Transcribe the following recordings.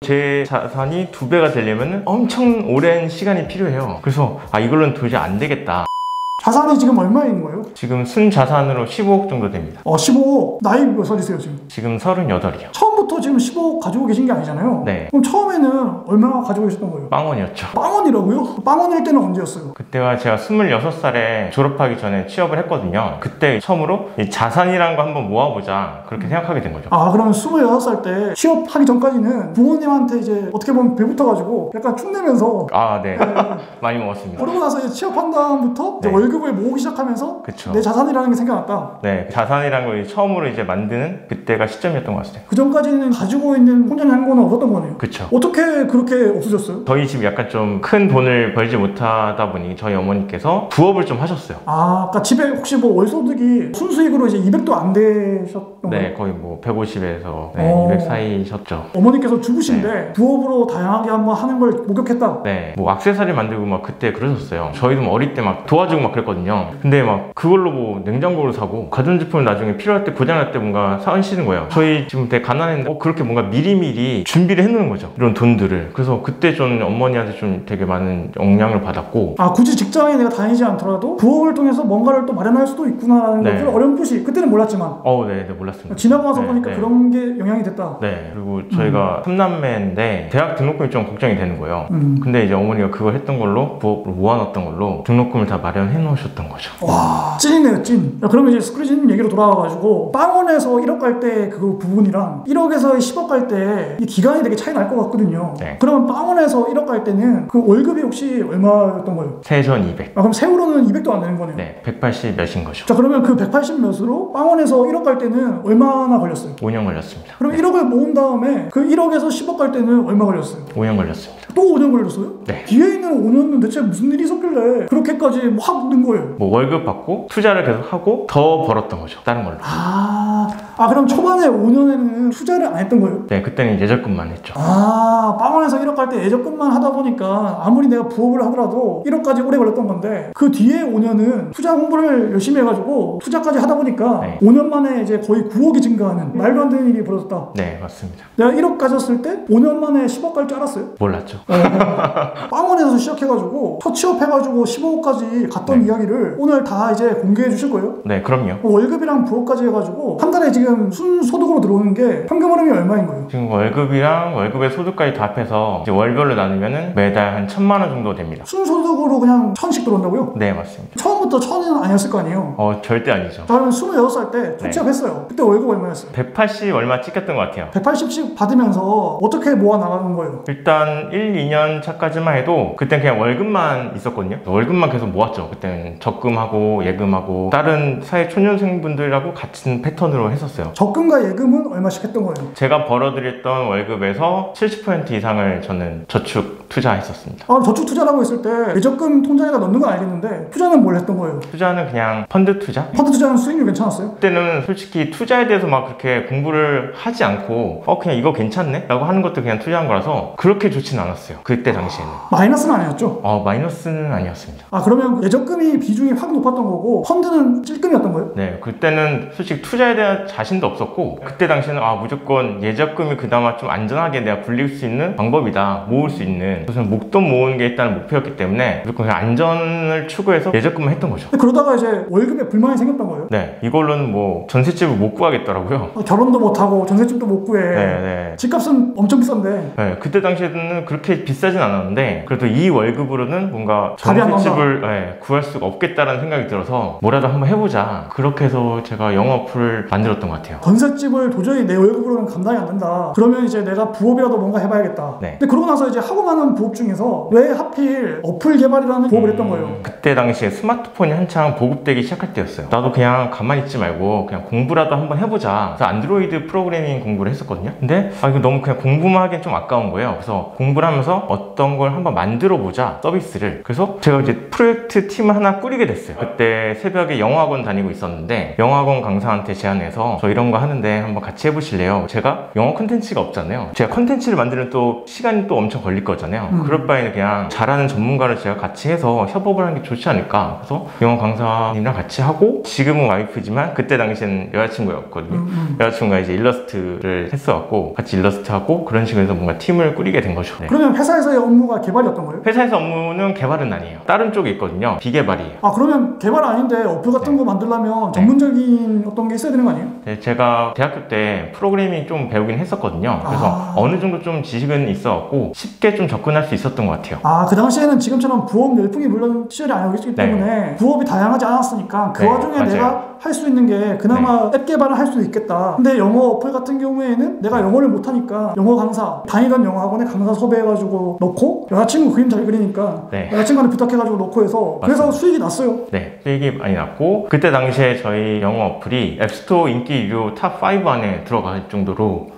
제 자산이 2배가 되려면 엄청 오랜 시간이 필요해요. 그래서 이걸로는 도저히 안 되겠다. 자산이 지금 얼마인 거예요? 지금 순자산으로 15억 정도 됩니다. 15억. 나이 몇 살이세요 지금? 지금 38이요. 처음부터 지금 15억 가지고 계신 게 아니잖아요. 네. 그럼 처음에는 얼마나 가지고 계셨던 거예요? 빵원이었죠. 빵원이라고요? 빵원일 때는 언제였어요? 그때가 제가 26살에 졸업하기 전에 취업을 했거든요. 그때 처음으로 이 자산이라는 거 한번 모아보자 그렇게 생각하게 된 거죠. 그러면 26살 때 취업하기 전까지는 부모님한테 이제 어떻게 보면 배붙어가지고 약간 축내면서 네. 많이 먹었습니다. 그러고 나서 이제 취업한 다음부터 이제 네. 월급을 모으기 시작하면서 그쵸. 내 자산이라는 게 생겨났다. 네, 자산이라는 걸 처음으로 이제 만드는 그때가 시점이었던 것 같아요. 그 전까지는 가지고 있는 혼자 한 거는 없었던 거네요. 그쵸. 어떻게 그렇게 없어졌어요? 저희 집 약간 좀 큰 돈을 벌지 못하다 보니 저희 어머니께서 부업을 좀 하셨어요. 그러니까 집에 혹시 뭐 월소득이 순수익으로 이제 200도 안 되셨던 네, 거예요? 거의 뭐 150에서 200 사이셨죠. 어머니께서 주부신데 부업으로 다양하게 한번 하는 걸 목격했다. 네, 뭐 액세서리 만들고 막 그때 그러셨어요. 저희도 뭐 어릴 때 막 도와주고 막 그랬거든요. 근데 막 그걸로 뭐 냉장고를 사고 가전제품을 나중에 필요할 때 고장날 때 뭔가 사시는 거예요. 저희 지금 되게 가난했는데 그렇게 뭔가 미리미리 준비를 해놓는 거죠. 이런 돈들을. 그래서 그때 좀 어머니한테 좀 되게 많은 영향을 받았고, 굳이 직장에 내가 다니지 않더라도 부업을 통해서 뭔가를 또 마련할 수도 있구나라는 네. 것을 어렴풋이 그때는 몰랐지만 네, 몰랐습니다. 지나고 나서 네, 보니까 네. 그런 게 영향이 됐다. 네, 그리고 저희가 3남매인데 대학 등록금이 좀 걱정이 되는 거예요. 근데 이제 어머니가 그걸 했던 걸로 부업으로 모아놨던 걸로 등록금을 다 마련해 놓으셨던 거죠. 와, 찐이네요, 찐. 그러면 이제 스크리진 얘기로 돌아와가지고 빵원에서 1억 갈 때 그 부분이랑 1억에서 10억 갈 때 이 기간이 되게 차이 날 것 같거든요. 네. 그러면 빵원에서 1억 갈 때는 그 월급이 혹시 얼마였던 거예요? 세전 200. 그럼 세후로는 200도 안 되는 거네요. 네, 180 몇인 거죠. 자, 그러면 그 180 몇으로 빵원에서 1억 갈 때는 얼마나 걸렸어요? 5년 걸렸습니다. 그럼 네. 1억을 모은 다음에 그 1억에서 10억 갈 때는 얼마 걸렸어요? 5년 걸렸습니다. 또 5년 걸렸어요? 네. 뒤에 있는 5년은 대체 무슨 일이 있었길래 그렇게까지 확 는 거예요? 뭐 월급 받고 투자를 계속 하고 더 벌었던 거죠. 다른 걸로. 그럼 초반에 5년에는 투자를 안 했던 거예요? 네, 그때는 예적금만 했죠. 빵원에서 1억 갈 때 예적금만 하다 보니까 아무리 내가 부업을 하더라도 1억까지 오래 걸렸던 건데 그 뒤에 5년은 투자 공부를 열심히 해가지고 투자까지 하다 보니까 네. 5년 만에 이제 거의 9억이 증가하는 말도 안 되는 일이 벌어졌다. 네, 맞습니다. 내가 1억 가졌을 때 5년 만에 10억 갈 줄 알았어요? 몰랐죠. 빵원에서 시작해가지고 첫 취업해가지고 15억까지 갔던 네. 이야기를 오늘 다 이제 공개해 주실 거예요? 네, 그럼요. 월급이랑 부업까지 해가지고 한 달에 지금 순소득으로 들어오는 게 평균 흐름이 얼마인 거예요? 지금 월급이랑 월급의 소득까지 다 합해서 이제 월별로 나누면은 매달 한 1,000만 원 정도 됩니다. 순소득으로 그냥 1,000씩 들어온다고요? 네, 맞습니다. 처음부터 1,000은 아니었을 거 아니에요? 절대 아니죠. 저는 26살 때 첫 취업했어요. 그때 월급 얼마였어요? 180 얼마 찍혔던 것 같아요. 180씩 받으면서 어떻게 모아 나가는 거예요? 일단 1, 2년 차까지만 해도 그땐 그냥 월급만 있었거든요. 월급만 계속 모았죠. 그때는 적금하고 예금하고 다른 사회 초년생분들하고 같은 패턴으로 했었어요. 적금과 예금은 얼마씩 했던 거예요? 제가 벌어들였던 월급에서 70% 이상을 저는 저축 투자했었습니다. 저축 투자라고 했을 때 예적금 통장에다 넣는 건 알겠는데 투자는 뭘 했던 거예요? 투자는 그냥 펀드 투자? 펀드 투자는 수익률 괜찮았어요? 그때는 솔직히 투자에 대해서 막 그렇게 공부를 하지 않고 그냥 이거 괜찮네? 라고 하는 것도 그냥 투자한 거라서 그렇게 좋진 않았어요. 그때 당시에는. 마이너스는 아니었죠? 마이너스는 아니었습니다. 그러면 예적금이 비중이 확 높았던 거고 펀드는 찔끔이었던 거예요? 네, 그때는 솔직히 투자에 대한 자신도 없었고 그때 당시에는 무조건 예적금이 그나마 좀 안전하게 내가 굴릴 수 있는 방법이다. 모을 수 있는 무슨 목돈 모으는 게 일단 목표였기 때문에 무조건 그냥 안전을 추구해서 예적금을 했던 거죠. 그러다가 이제 월급에 불만이 생겼던 거예요? 네, 이걸로는 뭐 전셋집을 못 구하겠더라고요. 결혼도 못하고 전셋집도 못 구해. 네. 집값은 엄청 비싼데. 네, 그때 당시에는 그렇게 비싸진 않았는데 그래도 이 월급으로는 뭔가 답이 안 전셋집을 구할 수가 없겠다라는 생각이 들어서 뭐라도 한번 해보자. 그렇게 해서 제가 영어풀을 만들었던 것 같아요. 전셋집을 도저히 내 월급으로는 감당이 안 된다. 그러면 이제 내가 부업이라도 뭔가 해봐야겠다. 네. 근데 그러고 나서 이제 하고 많은 부업 중에서 왜 하필 어플 개발이라는 부업을 했던 거예요? 그때 당시에 스마트폰이 한창 보급되기 시작할 때였어요. 나도 그냥 가만히 있지 말고 그냥 공부라도 한번 해보자. 그래서 안드로이드 프로그래밍 공부를 했었거든요. 근데 이거 너무 그냥 공부만 하기엔 좀 아까운 거예요. 그래서 공부를 하면서 어떤 걸 한번 만들어 보자, 서비스를. 그래서 제가 이제 프로젝트 팀을 하나 꾸리게 됐어요. 그때 새벽에 영어학원 다니고 있었는데 영어학원 강사한테 제안해서 저 이런 거 하는데 한번 같이 해보실래요? 제가 영어 콘텐츠가 없잖아요. 제가 콘텐츠를 만드는 또 시간이 또 엄청 걸릴 거잖아요. 그럴 바에는 그냥 잘하는 전문가를 제가 같이 해서 협업을 하는 게 좋지 않을까. 그래서 영어 강사님이랑 같이 하고 지금은 와이프지만 그때 당시에는 여자친구였거든요. 여자친구가 이제 일러스트를 했어갖고 같이 같이 일러스트하고 그런 식으로 해서 뭔가 팀을 꾸리게 된 거죠. 네. 그러면 회사에서의 업무가 개발이었던 거예요? 회사에서 업무는 개발은 아니에요. 다른 쪽에 있거든요. 비개발이에요. 아, 그러면 개발 아닌데 어플 같은 거 만들려면 전문적인 어떤 게 있어야 되는 거 아니에요? 네, 제가 대학교 때 프로그래밍 좀 배우긴 했었거든요. 그래서 어느 정도 좀 지식은 있어갖고 쉽게 좀 접근할 수 있었던 것 같아요. 그 당시에는 지금처럼 부업 열풍이 물론 시절이 아니었기 때문에 부업이 다양하지 않았으니까 그 와중에 맞아요. 내가 할 수 있는 게 그나마 앱 개발을 할 수도 있겠다. 근데 영어 어플 같은 경우에는 내가 영어를 못하니까 영어 강사, 다니던 영어 학원에 강사 섭외해가지고 넣고 여자친구 그림 잘 그리니까 여자친구한테 부탁해가지고 넣고 해서 그래서 수익이 났어요. 네, 수익이 많이 났고 그때 당시에 저희 영어 어플이 앱스토어 인기 유료 탑5 안에 들어갈 정도로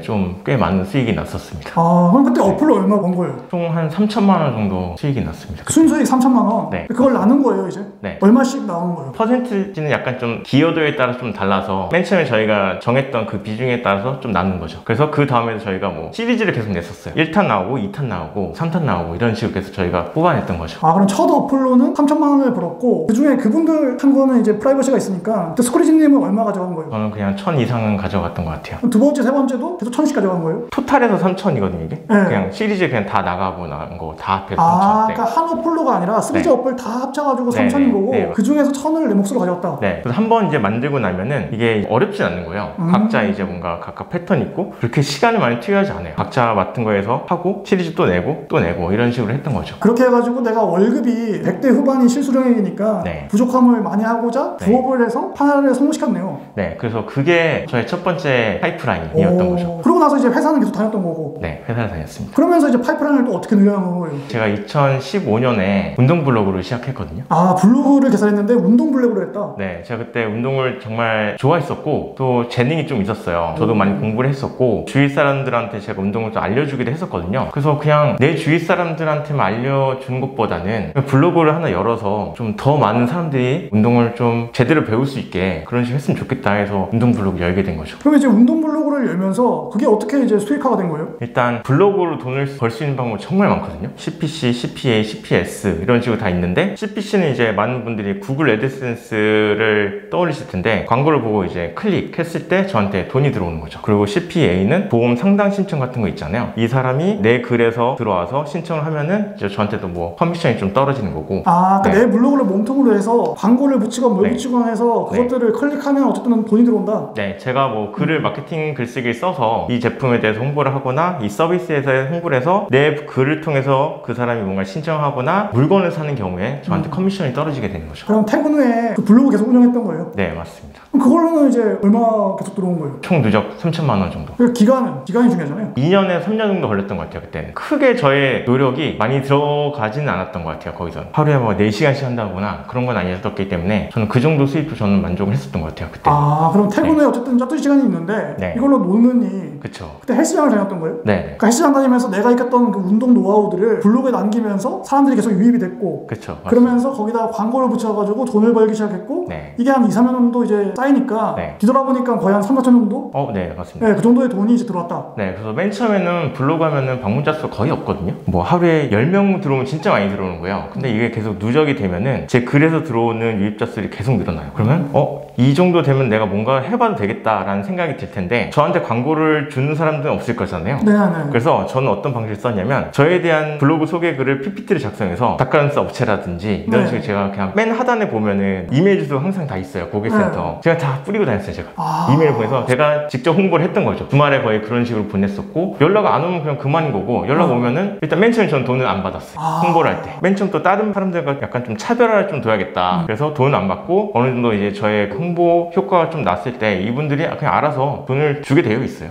좀 꽤 많은 수익이 났었습니다. 그럼 그때 어플로 얼마 번 거예요? 총 한 3천만 원 정도 수익이 났습니다. 그때. 순수익 3천만 원? 네. 그걸 나눈 거예요 이제? 네. 얼마씩 나오는 거예요? 퍼센티지는 약간 좀 기여도에 따라 좀 달라서 맨 처음에 저희가 정했던 그 비중에 따라서 좀 나눈 거죠. 그래서 그 다음에 저희가 뭐 시리즈를 계속 냈었어요. 1탄 나오고 2탄 나오고 3탄 나오고 이런 식으로 해서 저희가 뽑아냈던 거죠. 그럼 첫 어플로는 3천만 원을 벌었고 그 중에 그분들 한 거는 이제 프라이버시가 있으니까 스코리지님은 얼마 가져간 거예요? 저는 그냥 1,000 이상은 가져갔던 것 같아요. 그럼 두 번째, 세 번째도 계속 1,000씩 가져간 거예요? 토탈에서 3,000이거든요 이게. 그냥 시리즈 그냥 다 나가고 나간 거 다 합해서 3,000. 그러니까 한 어플로가 아니라 시리즈 어플 다 합쳐가지고 3,000인 거고 그 중에서 1,000을 내 몫으로 가져갔다. 네. 그래서 한번 이제 만들고 나면은 이게 어렵진 않는 거예요. 각자 이제 뭔가 각각 패턴 있고 그렇게 시간을 많이 투여하지 않아요. 각자 맡은 거에서 하고 시리즈 또 내고 이런 식으로 했던 거죠. 그렇게 해가지고 내가 월급이 100대 후반이 실수령액이니까 부족함을 많이 하고자 부업을 해서 하나를 성공시켰네요. 네. 그래서 그게 저의 첫 번째 파이프라인이었던 거죠. 그러고 나서 이제 회사는 계속 다녔던 거고. 네. 회사를 다녔습니다. 그러면서 이제 파이프라인을 또 어떻게 늘려나간 거예요? 제가 2015년에 운동 블로그를 시작했거든요. 블로그를 개설했는데 운동 블로그를 했다? 네. 제가 그때 운동을 정말 좋아했었고 또 재능이 좀 있었어요. 저도 많이 공부를 했었고 주위 사람들한테 제가 운동을 좀 알려주기도 했었거든요. 그래서 그냥 내 주위 사람들한테만 알려주는 것보다는 블로그를 하나 열어서 좀 더 많은 사람들이 운동을 좀 제대로 배울 수 있게 그런 식으로 했으면 좋겠다 해서 운동 블로그 열게 된 거죠. 그럼 이제 운동 블로그를 열면서 그게 어떻게 이제 수익화가 된 거예요? 일단 블로그로 돈을 벌 수 있는 방법이 정말 많거든요. CPC, CPA, CPS 이런 식으로 다 있는데 CPC는 이제 많은 분들이 구글 애드센스를 떠올리실 텐데 광고를 보고 이제 클릭했을 때 저한테 돈이 들어오는 거죠. 그리고 CPA는 보험 상담 신청 같은 거 있잖아요. 이 사람이 내 글에서 들어와서 신청을 하면은 이제 저한테도 뭐 커미션이 좀 떨어지는 거고. 내 블로그를 몸통으로 해서 광고를 붙이건 뭘 붙이건 해서 그것들을 클릭하면 어쨌든 돈이 들어온다. 네, 제가 뭐 글을 마케팅 글쓰기를 써서 이 제품에 대해서 홍보를 하거나 이 서비스에 대해서 홍보를 해서 내 글을 통해서 그 사람이 뭔가 신청하거나 물건을 사는 경우에 저한테 커미션이 떨어지게 되는 거죠. 그럼 퇴근 후에 그 블로그 계속 운영했던 거예요? 네, 맞습니다. 그럼 그걸로는 이제 얼마 계속 들어온 거예요? 총 누적 3천만 원 정도. 그 기간이 중요하잖아요. 2년에 3년 정도 걸렸던 것 같아요. 그때는 크게 저의 노력이 많이 들어가지는 않았던 것 같아요. 거기서 하루에 뭐 4시간씩 한다거나 그런 건 아니었기 때문에 저는 그 정도 수입도 저는 만족을 했었던 것 같아요. 그때. 그럼 퇴근 후에 어쨌든 12시간이 있는데 이걸로 노느니 그쵸. 그때 헬스장을 다녔던 거예요? 네. 그러니까 헬스장 다니면서 내가 익혔던 그 운동 노하우들을 블로그에 남기면서 사람들이 계속 유입이 됐고 그쵸. 그러면서 거기다 광고를 붙여가지고 돈을 벌기 시작했고 이게 한 2, 3년 정도 이제 쌓이니까 뒤돌아보니까 거의 한 3, 4천 정도? 네, 맞습니다. 그 정도의 돈이 이제 들어왔다. 네, 그래서 맨 처음에는 블로그 하면은 방문자 수가 거의 없거든요. 뭐 하루에 10명 들어오면 진짜 많이 들어오는 거예요. 근데 이게 계속 누적이 되면은 제 글에서 들어오는 유입자 수들이 계속 늘어나요. 그러면 이 정도 되면 내가 뭔가 해봐도 되겠다라는 생각이 들 텐데 저한테 광고를 주는 사람들은 없을 거잖아요. 그래서 저는 어떤 방식을 썼냐면 저에 대한 블로그 소개 글을 PPT를 작성해서 닭가슴살 업체라든지 이런 식으로 제가 그냥 맨 하단에 보면은 이메일 주소 항상 다 있어요. 고객센터. 제가 다 뿌리고 다녔어요. 제가 이메일 보내서 제가 직접 홍보를 했던 거죠. 주말에 거의 그런 식으로 보냈었고 연락 안 오면 그냥 그만인 거고 연락 오면은 일단 맨 처음에 저는 돈을 안 받았어요. 홍보를 할 때. 맨 처음 또 다른 사람들과 약간 좀 차별화를 좀 둬야겠다. 그래서 돈을 안 받고 어느 정도 이제 저의 홍보 효과가 좀 났을 때 이분들이 그냥 알아서 돈을 주게 되어 있어요.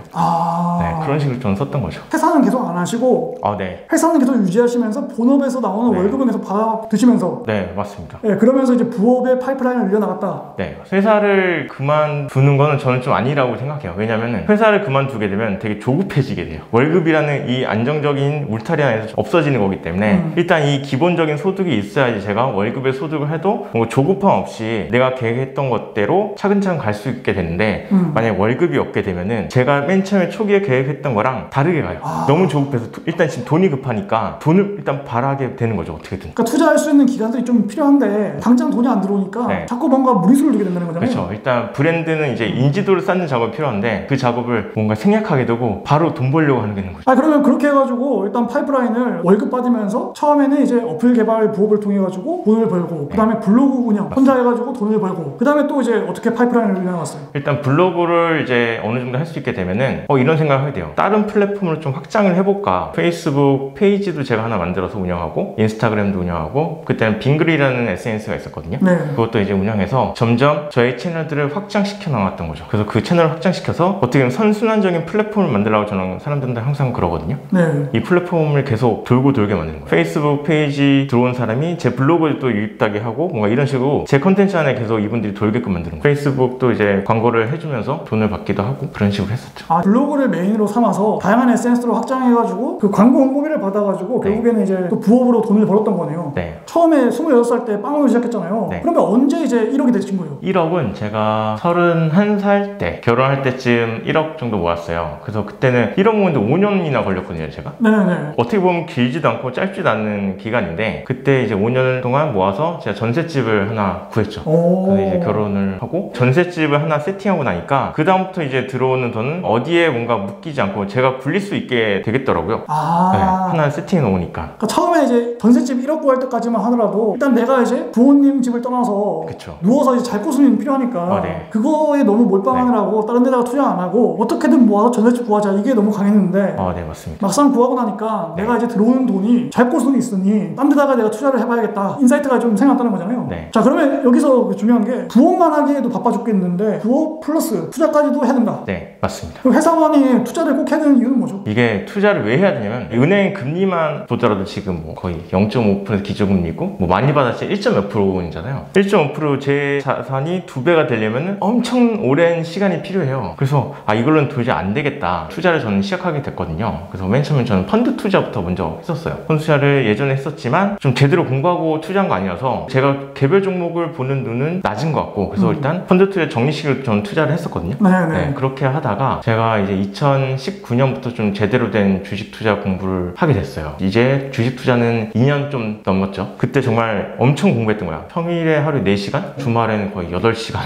네, 그런 식으로 저는 썼던 거죠. 회사는 계속 안 하시고 네. 회사는 계속 유지하시면서 본업에서 나오는 월급은 계속 받아 드시면서 네, 맞습니다. 그러면서 이제 부업의 파이프라인을 늘려나갔다. 네, 회사를 그만두는 거는 저는 좀 아니라고 생각해요. 왜냐면은 회사를 그만두게 되면 되게 조급해지게 돼요. 월급이라는 이 안정적인 울타리 안에서 없어지는 거기 때문에 일단 이 기본적인 소득이 있어야지 제가 월급에 소득을 해도 뭔가 조급함 없이 내가 계획했던 것대로 차근차근 갈 수 있게 되는데 만약에 월급이 없게 되면은 제가 맨 처음에 초기에 계획했던 거랑 다르게 가요. 너무 조급해서 일단 지금 돈이 급하니까 돈을 일단 바라게 되는 거죠. 어떻게든. 그러니까 투자할 수 있는 기간들이 좀 필요한데 당장 돈이 안 들어오니까 자꾸 뭔가 무리수를 두게 된다는 거잖아요. 그렇죠. 일단 브랜드는 이제 인지도를 쌓는 작업이 필요한데 그 작업을 뭔가 생략하게 되고 바로 돈 벌려고 하는 게 있는 거죠. 그러면 그렇게 해가지고 일단 파이프라인을 월급 받으면서 처음에는 이제 어플 개발 부업을 통해 가지고 돈을 벌고 그 다음에 블로그 운영 혼자 해가지고 돈을 벌고 그 다음에 또 이제 어떻게 파이프라인을 운영했어요? 일단 블로그를 이제 어느 정도 할 수 있게 되면은 이런 생각을 하게 돼요. 다른 플랫폼을 좀 확장을 해볼까. 페이스북 페이지도 제가 하나 만들어서 운영하고 인스타그램도 운영하고 그때는 빙글이라는 SNS가 있었거든요. 네. 그것도 이제 운영해서 점점 저의 채널들을 확장시켜 나갔던 거죠. 그래서 그 채널을 확장시켜서 어떻게 보면 선순환적인 플랫폼을 만들라고 저는 사람들한테 항상 그러거든요. 네. 이 플랫폼을 계속 돌고 돌게 만드는 거예요. 페이스북 페이지 들어온 사람이 제 블로그에 또 유입하게 하고 뭔가 이런 식으로 제 컨텐츠 안에 계속 이분들이 돌게끔 만드는 거예요. 페이스북도 이제 광고를 해주면서 돈을 받기도 하고 그런 식으로 했었죠. 블로그를 메인으로 삼아서 다양한 SNS로 확장해가지고 그 광고 홍보비를 받아가지고 결국에는 이제 또 부업으로 돈을 벌었던 거네요. 네. 처음에 26살 때 빵으로 시작했잖아요. 네. 그러면 언제 이제 1억이 되신 거예요? 1억은 제가 31살 때 결혼할 때쯤 1억 정도 모았어요. 그래서 그때는 1억 모으는데 5년이나 걸렸거든요, 제가. 네네. 어떻게 보면 길지도 않고 짧지도 않은 기간인데 그때 이제 5년 동안 모아서 제가 전셋집을 하나 구했죠. 그래서 이제 결혼을 하고 전셋집을 하나 세팅하고 나니까 그 다음부터 이제 들어오는 돈은 어디에 뭔가 묶이지 않고 제가 굴릴 수 있게 되겠더라고요. 네, 하나 세팅해 놓으니까. 그러니까 처음에 이제 전셋집 1억 구할 때까지만 하더라도 일단 내가 이제 부모님 집을 떠나서 그쵸. 누워서 이제 잘 곳은 필요하니까 네. 그거에 너무 몰빵하느라고 다른 데다가 투자 안 하고 어떻게든 모아서 전셋집 구하자 이게 너무 강했는데 네, 맞습니다. 막상 구하고 나니까 내가 이제 들어오는 돈이 잘 곳은 있으니 딴 데다가 내가 투자를 해봐야겠다 인사이트가 좀 생겼다는 거잖아요. 네. 자 그러면 여기서 중요한 게 부업만 하기에도 바빠 죽겠는데 부업 플러스 투자까지도 해야 된다. 네, 맞습니다. 그럼 회사원이 투자를 꼭 해야 되는 이유는 뭐죠? 이게 투자를 왜 해야 되냐면 은행 금리만 보더라도 지금 뭐 거의 0.5% 기준금리고 뭐 많이 받았지 1.몇 %이잖아요. 1.5% 제 자산이 2배가 되려면 엄청 오랜 시간이 필요해요. 그래서 이걸로는 도저히 안 되겠다. 투자를 저는 시작하게 됐거든요. 그래서 맨 처음에 저는 펀드 투자부터 먼저 했었어요. 펀드 투자를 예전에 했었지만 좀 제대로 공부하고 투자한 거 아니어서 제가 개별 종목을 보는 눈은 낮은 것 같고 그래서 일단 펀드 투자 정리식으로 저는 투자를 했었거든요. 네, 그렇게 하다가 제가 이제 2019년부터 좀 제대로 된 주식 투자 공부를 하게 됐어요. 이제 주식 투자는 2년 좀 넘었죠. 그때 정말 엄청 공부했던 거야. 평일에 하루에 4시간, 주말에는 거의 8시간.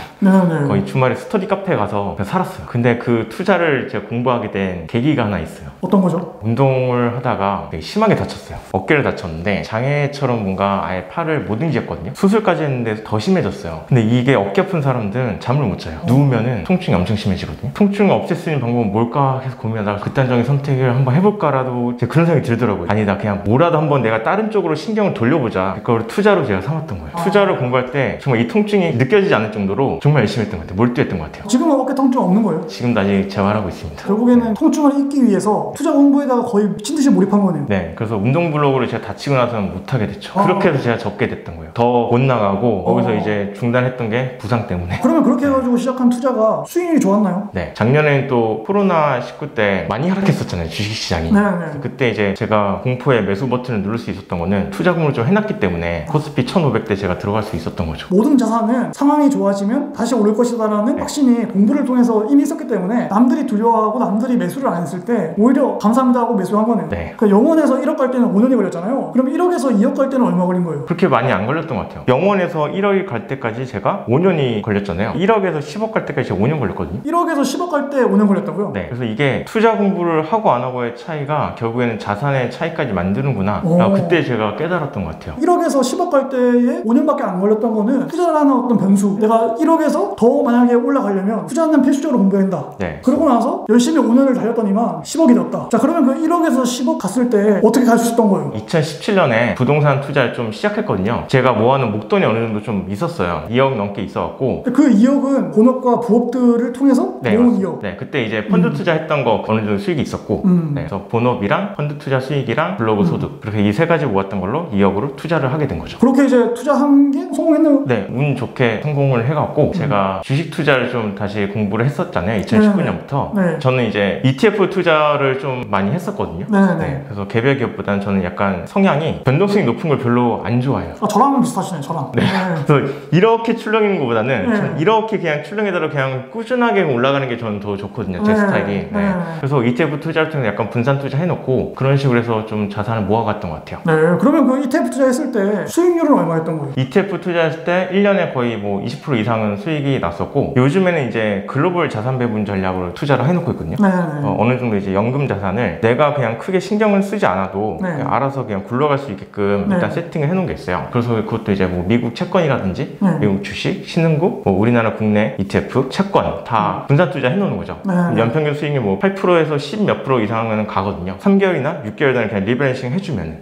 거의 주말에 스터디 카페에 가서 그냥 살았어요. 근데 그 투자를 제가 공부하게 된 계기가 하나 있어요. 어떤 거죠? 운동을 하다가 되게 심하게 다쳤어요. 어깨를 다쳤는데 장애처럼 뭔가 아예 팔을 못 움직였거든요. 수술까지 했는데 더 심해졌어요. 근데 이게 어깨 아픈 사람들은 잠을 못 자요. 누우면은 통증이 엄청 심해지거든요. 통증을 없앨 수 있는 방법은 뭘까 계속 고민하다가 극단적인 선택을 한번 해볼까라도 그런 생각이 들더라고요. 아니다, 그냥 뭐라도 한번 내가 다른 쪽으로 신경을 돌려보자. 그걸 투자로 제가 삼았던 거예요. 투자를 공부할 때 정말 이 통증이 느껴지지 않을 정도로 정말 열심히 했던 것 같아요. 몰두했던 것 같아요. 지금은 어깨 통증 없는 거예요? 지금도 아직 재활하고 있습니다. 결국에는 통증을 잊기 위해서 투자 공부에다가 거의 미친 듯이 몰입한 거네요. 네, 그래서 운동 블로그를 제가 다치고 나서는 못하게 됐죠. 그렇게 해서 제가 접게 됐던 거예요. 더 못 나가고 거기서 이제 중단했던 게 부상 때문에. 그러면 그렇게 해가지고 시작한 투자가 수익률이 좋았나요? 네, 작년에는 또 코로나19 때 많이 하락했었잖아요, 주식시장이. 그때 이제 제가 공포의 매수 버튼을 누를 수 있었던 거는 투자금을 좀 해놨기 때문에 코스피 1500대 제가 들어갈 수 있었던 거죠. 모든 자산은 상황이 좋아지면 다시 오를 것이다라는 확신이 공부를 통해서 이미 있었기 때문에 남들이 두려워하고 남들이 매수를 안 했을 때 오히려 감사합니다 하고 매수한 거네요. 그러니까 영원에서 1억 갈 때는 5년이 걸렸잖아요. 그럼 1억에서 2억 갈 때는 얼마 걸린 거예요? 그렇게 많이 안 걸렸던 것 같아요. 0원에서 1억이 갈 때까지 제가 5년이 걸렸잖아요. 1억에서 10억 갈 때까지 제가 5년 걸렸거든요. 1억에서 10억 갈 때 5년 걸렸다고요? 네, 그래서 이게 투자 공부를 하고 안 하고의 차이가 결국에는 자산의 차이까지 만드는구나. 그때 제가 깨달았던 것 같아요. 1억에서 10억 갈 때에 5년밖에 안 걸렸던 거는 투자라는 어떤 변수. 내가 1억에서 더 만약에 올라가려면 투자는 필수적으로 공부해야 된다. 그러고 나서 열심히 5년을 달렸더니만 10억이 됐다. 자, 그러면 그 1억에서 10억 갔을 때 어떻게 갈 수 있었던 거예요? 2017년에 부동산 투자를 좀 시작했거든요. 제가 모아놓은 목돈이 어느 정도 좀 있었어요. 2억 넘게 있어갖고. 그 2억은 본업과 부업들을 통해서 모은 2억. 네, 그때 이제 펀드 투자했던 거 어느 정도 수익이 있었고, 네, 그래서 본업이랑 펀드 투자 수익이랑 블로그 소득, 그렇게 이 세 가지 모았던 걸로 2억으로 투자를 하게 된 거죠. 그렇게 이제 투자한 게 성공했나요? 네, 운 좋게 성공을 해갖고 제가 주식 투자를 좀 다시 공부를 했었잖아요. 2019년부터. 저는 이제 ETF 투자를 좀 많이 했었거든요. 네, 그래서 개별 기업보다는 저는 약간 성향이 변동성이 높은 걸 별로 안 좋아해요. 저랑 비슷하시네요, 저랑. 네. 그래서 이렇게 출렁이는 것보다는 저는 이렇게 그냥 출렁이다가 그냥 꾸준하게 올라가는 게 저는 더 좋거든요, 제 스타일이. 그래서 ETF 투자를 통해서 약간 분산 투자 해놓고 그런 식으로 해서 좀 자산을 모아갔던 것 같아요. 네, 그러면 그 ETF 투자했을 때 수익률은 얼마였던 거예요? ETF 투자했을 때 1년에 거의 거의 뭐 20% 이상은 수익이 났었고, 요즘에는 이제 글로벌 자산 배분 전략으로 투자를 해놓고 있거든요. 어느 정도 이제 연금 자산을 내가 그냥 크게 신경을 쓰지 않아도 그냥 알아서 그냥 굴러갈 수 있게끔 일단 세팅을 해놓은 게 있어요. 그래서 그것도 이제 뭐 미국 채권이라든지 미국 주식, 신흥국, 뭐 우리나라 국내 ETF, 채권 다 분산 투자 해놓는 거죠. 연평균 수익이 뭐 8%에서 10 몇 프로 이상은 가거든요. 3개월이나 6개월 단위 그냥 리밸런싱 해주면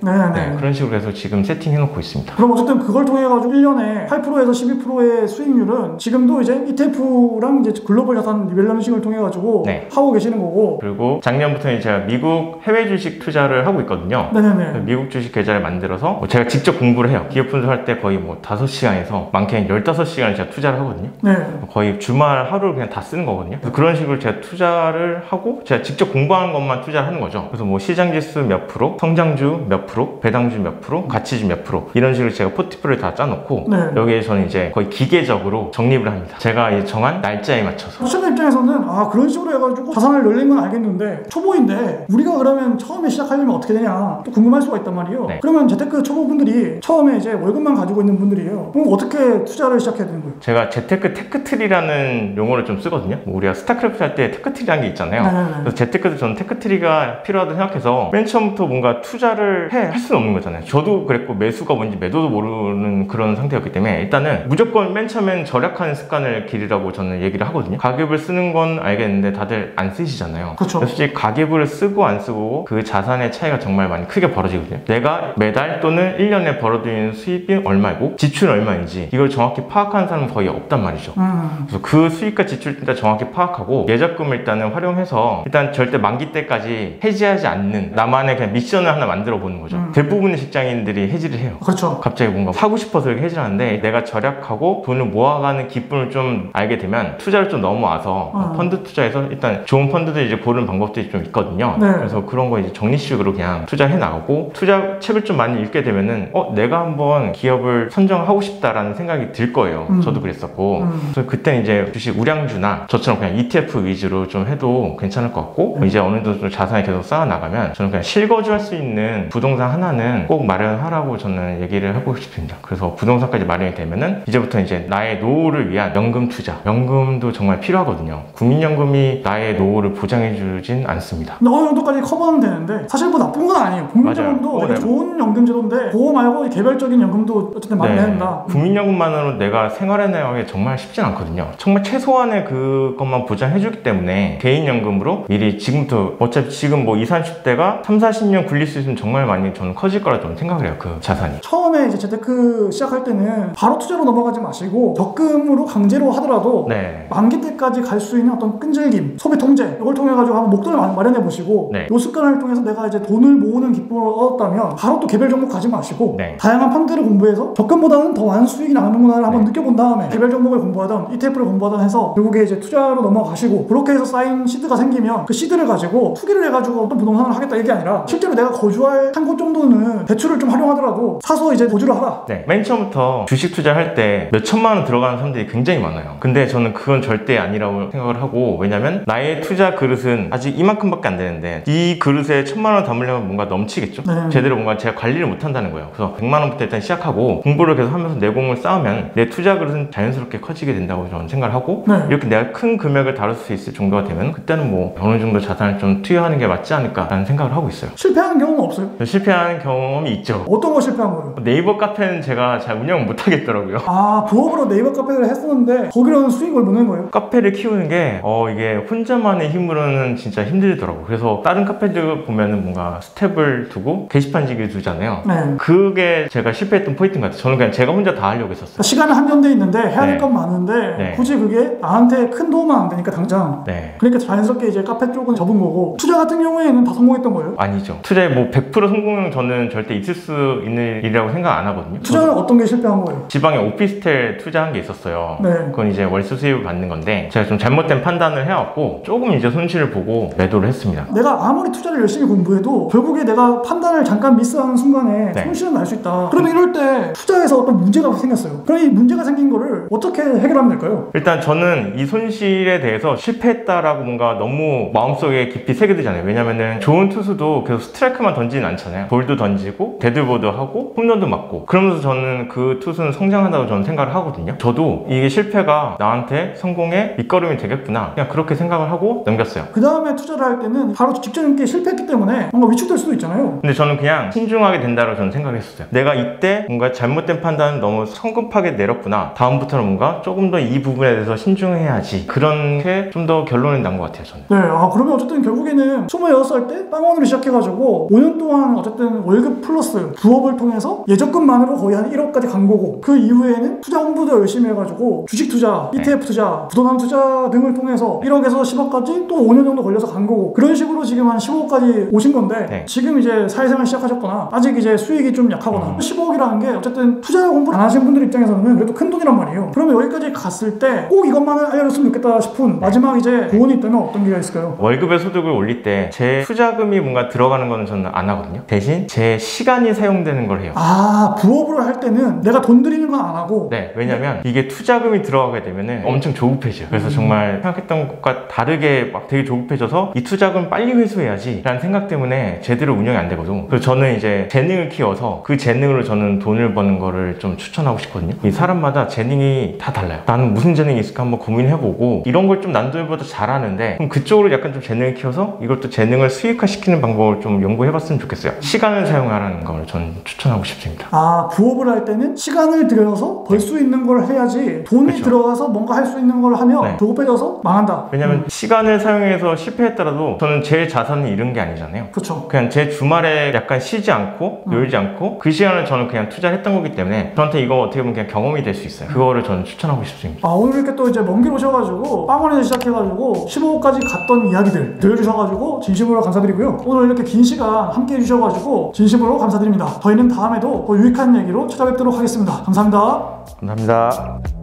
그런 식으로 해서 지금 세팅해놓고 있습니다. 그럼 어쨌든 그걸 통해 가지고 1년에 8%에서 12%의 수익률은 지금도 이제 ETF랑 이제 글로벌 자산 리밸런싱을 통해 가지고 하고 계시는 거고, 그리고 작년부터는 제가 미국 해외 주식 투자를 하고 있거든요. 미국 주식 계좌를 만들어서 제가 직접 공부를 해요. 기업 분석할 때 거의 뭐 5시간에서 많게는 15시간을 제가 투자를 하거든요. 거의 주말 하루를 그냥 다 쓰는 거거든요. 그래서 그런 식으로 제가 투자를 하고 제가 직접 공부하는 것만 투자를 하는 거죠. 그래서 뭐 시장지수 몇 프로, 성장주 몇 프로, 배당주 몇 프로, 가치주 몇 프로 이런 식으로 제가 포트폴리오를 다 짜놓고 여기에 저는 이제 거의 기계적으로 적립을 합니다. 제가 이제 정한 날짜에 맞춰서. 시청자 입장에서는 아 그런 식으로 해가지고 자산을 늘린 건 알겠는데 초보인데 우리가 그러면 처음에 시작하려면 어떻게 되냐 또 궁금할 수가 있단 말이에요. 그러면 재테크 초보분들이 처음에 이제 월급만 가지고 있는 분들이에요. 그럼 어떻게 투자를 시작해야 되는 거예요? 제가 재테크 테크트리라는 용어를 좀 쓰거든요. 뭐 우리가 스타크래프트 할 때 테크트리라는 게 있잖아요. 그래서 재테크도 저는 테크트리가 필요하다고 생각해서 맨 처음부터 뭔가 투자를 할 수는 없는 거잖아요. 저도 그랬고 매수가 뭔지 매도도 모르는 그런 상태였기 때문에 일단은 무조건 맨 처음엔 절약하는 습관을 기르라고 저는 얘기를 하거든요. 가계부를 쓰는 건 알겠는데 다들 안 쓰시잖아요. 그렇죠. 그래서 솔직히 가계부를 쓰고 안 쓰고 그 자산의 차이가 정말 많이 크게 벌어지거든요. 내가 매달 또는 1년에 벌어들이는 수입이 얼마이고 지출은 얼마인지 이걸 정확히 파악하는 사람은 거의 없단 말이죠. 그래서 그 수입과 지출을 일단 정확히 파악하고 예적금을 일단은 활용해서 일단 절대 만기 때까지 해지하지 않는 나만의 그냥 미션을 하나 만들어 보는 거죠. 대부분의 직장인들이 해지를 해요. 그렇죠. 갑자기 뭔가 사고 싶어서 이렇게 해지를 하는데 내가 절약하고 돈을 모아가는 기쁨을 좀 알게 되면 투자를 좀 넘어와서 펀드 투자에서 일단 좋은 펀드들 이제 고르는 방법들이 좀 있거든요. 그래서 그런 거 이제 적립식으로 그냥 투자해 나가고 투자 책을 좀 많이 읽게 되면은 내가 한번 기업을 선정하고 싶다라는 생각이 들 거예요. 저도 그랬었고 그래서 그때는 이제 주식 우량주나 저처럼 그냥 ETF 위주로 좀 해도 괜찮을 것 같고 이제 어느 정도 좀 자산이 계속 쌓아 나가면 저는 그냥 실거주할 수 있는 부동산 하나는 꼭 마련하라고 저는 얘기를 하고 싶습니다. 그래서 부동산까지 마련이 되면은 이제부터 이제 나의 노후를 위한 연금 투자, 연금도 정말 필요하거든요. 국민연금이 나의 노후를 보장해 주진 않습니다. 근데 어느 정도까지 커버는 되는데 사실 뭐 나쁜 건 아니에요. 국민연금도 되게 좋은 연금 제도인데 그거 말고 개별적인 연금도 어쨌든 마련해야 된다. 국민연금만으로 내가 생활해 나가기 정말 쉽진 않거든요. 정말 최소한의 그것만 보장해 주기 때문에 개인연금으로 미리 지금부터 어차피 지금 뭐 20, 30대가 3, 40년 굴릴 수 있으면 정말 많이 저는 커질 거라 저는 생각을 해요. 그 자산이. 처음에 이제 재테크 시작할 때는 바로 투자로 넘어가지 마시고 적금으로 강제로 하더라도 만기 때까지 갈 수 있는 어떤 끈질김, 소비 통제 이걸 통해 가지고 한번 목돈을 마련해 보시고 이 습관을 통해서 내가 이제 돈을 모으는 기쁨을 얻었다면 바로 또 개별 종목 가지 마시고 다양한 펀드를 공부해서 적금보다는 더 많은 수익이 나는구나를 한번 느껴본 다음에 개별 종목을 공부하던 ETF를 공부하던 해서 결국에 이제 투자로 넘어가시고 그렇게 해서 쌓인 시드가 생기면 그 시드를 가지고 투기를 해가지고 어떤 부동산을 하겠다 이게 아니라 실제로 내가 거주할 한 곳 정도는 대출을 좀 활용하더라도 사서 이제 거주를 하라. 맨 처음부터 주식 투자할 때 몇 천만 원 들어가는 사람들이 굉장히 많아요. 근데 저는 그건 절대 아니라고 생각을 하고 왜냐면 나의 투자 그릇은 아직 이만큼밖에 안 되는데 이 그릇에 1000만 원 담으려면 뭔가 넘치겠죠? 제대로 뭔가 제가 관리를 못 한다는 거예요. 그래서 100만 원부터 일단 시작하고 공부를 계속 하면서 내공을 쌓으면 내 투자 그릇은 자연스럽게 커지게 된다고 저는 생각을 하고 이렇게 내가 큰 금액을 다룰 수 있을 정도가 되면 그때는 뭐 어느 정도 자산을 좀 투여하는 게 맞지 않을까라는 생각을 하고 있어요. 실패하는 경우는 없어요? 실패하는 경험이 있죠. 어떤 거 실패한 거예요? 네이버 카페는 제가 잘 운영 못 하겠더라고요. 아, 부업으로 네이버 카페를 했었는데 거기로는 수익을 못 내는 거예요? 카페를 키우는 게 이게 혼자만의 힘으로는 진짜 힘들더라고요. 그래서 다른 카페들 보면은 뭔가 스텝을 두고 게시판지기를 두잖아요. 그게 제가 실패했던 포인트인 것 같아요. 저는 그냥 제가 혼자 다 하려고 했었어요. 시간은 한정돼 있는데 해야 될 건 많은데 굳이 그게 나한테 큰 도움은 안 되니까 당장 그러니까 자연스럽게 이제 카페 쪽은 접은 거고 투자 같은 경우에는 다 성공했던 거예요? 아니죠. 투자에 뭐 100% 성공은 저는 절대 있을 수 있는 일이라고 생각 안 하거든요. 투자는 어떤 게 실패한 거예요? 지방에 오피스텔 투자한 게 있었어요. 그건 이제 월수 수입을 받는 건데 제가 좀 잘못된 판단을 해왔고 조금 이제 손실을 보고 매도를 했습니다. 내가 아무리 투자를 열심히 공부해도 결국에 내가 판단을 잠깐 미스하는 순간에 손실은 날 수 있다. 그러면 이럴 때 투자에서 어떤 문제가 생겼어요. 그럼 이 문제가 생긴 거를 어떻게 해결하면 될까요? 일단 저는 이 손실에 대해서 실패했다라고 뭔가 너무 마음속에 깊이 새겨들잖아요. 왜냐면은 좋은 투수도 계속 스트라이크만 던지진 않잖아요. 볼도 던지고 데드보드 하고 홈런도 맞고 그러면서 저는 그 투수는 성장한다고 저는 생각을 하거든요. 저도 이게 실패가 나한테 성공의 밑거름이 되겠구나, 그냥 그렇게 생각을 하고 넘겼어요. 그 다음에 투자를 할 때는 바로 직전 인기에 실패했기 때문에 뭔가 위축될 수도 있잖아요. 근데 저는 그냥 신중하게 된다고 저는 생각했었어요. 내가 이때 뭔가 잘못된 판단을 너무 성급하게 내렸구나, 다음부터는 뭔가 조금 더 이 부분에 대해서 신중해야지, 그렇게 좀 더 결론이 난 것 같아요, 저는. 네, 그러면 어쨌든 결국에는 26살 때 빵원으로 시작해가지고 5년 동안 어쨌든 월급 플러스 부업을 통해서 예적금만으로 거의 한 1억까지 간 거고, 그 이후에는 투자 공부도 열심히 해가지고 주식 투자, ETF 투자, 부동산 투자 등을 통해서 1억에서 10억까지 또 5년 정도 걸려서 간 거고, 그런 식으로 지금 한 15억까지 오신 건데 지금 이제 사회생활 시작하셨거나 아직 이제 수익이 좀 약하거나 15억이라는 게 어쨌든 투자 공부 안 하신 분들 입장에서는 그래도 큰 돈이란 말이에요. 그러면 여기까지 갔을 때 꼭 이것만을 알려줬으면 좋겠다 싶은 마지막 이제 조언이 있다면 어떤 게 있을까요? 월급의 소득을 올릴 때 제 투자금이 뭔가 들어가는 거는 저는 안 하거든요. 대신 제 시간이 사용되는 걸 해요. 부업으로 할 때는 내가 돈 들이는 건 안 하고. 네, 왜냐면 이게 투자금이 들어가게 되면 엄청 조급해져요. 그래서 정말 생각했던 것과 다르게 막 되게 조급해져서 이 투자금 빨리 회수해야지 라는 생각 때문에 제대로 운영이 안 되거든. 그래서 저는 이제 재능을 키워서 그 재능으로 저는 돈을 버는 거를 좀 추천하고 싶거든요. 이 사람마다 재능이 다 달라요. 나는 무슨 재능이 있을까 한번 고민해보고, 이런 걸 좀 남들보다 잘하는데 그럼 그쪽으로 약간 좀 재능을 키워서 이걸 또 재능을 수익화시키는 방법을 좀 연구해봤으면 좋겠어요. 시간을 사용하라는 걸 저는 추천하고 싶습니다. 부업을 할 때는 시간을 들여서 벌 수 있는 걸 해야지, 돈이 그렇죠. 들어가서 뭔가 할 수 있는 걸 하면 조급해져서 망한다. 왜냐면 시간을 사용해서 실패했더라도 저는 제 자산을 잃은 게 아니잖아요. 그렇죠. 그냥 제 주말에 약간 쉬지 않고 놀지 않고 그 시간을 저는 그냥 투자를 했던 거기 때문에 저한테 이거 어떻게 보면 그냥 경험이 될 수 있어요. 그거를 저는 추천하고 싶습니다. 오늘 이렇게 또 이제 먼 길 오셔가지고 빵원에서 시작해가지고 15억까지 갔던 이야기들 들려주셔가지고 진심으로 감사드리고요. 오늘 이렇게 긴 시간 함께 해주셔가지고 진심으로 감사드립니다. 저희는 다음에도 더 유익한 얘기로 찾아뵙도록 하겠습니다. 감사합니다. 감사합니다.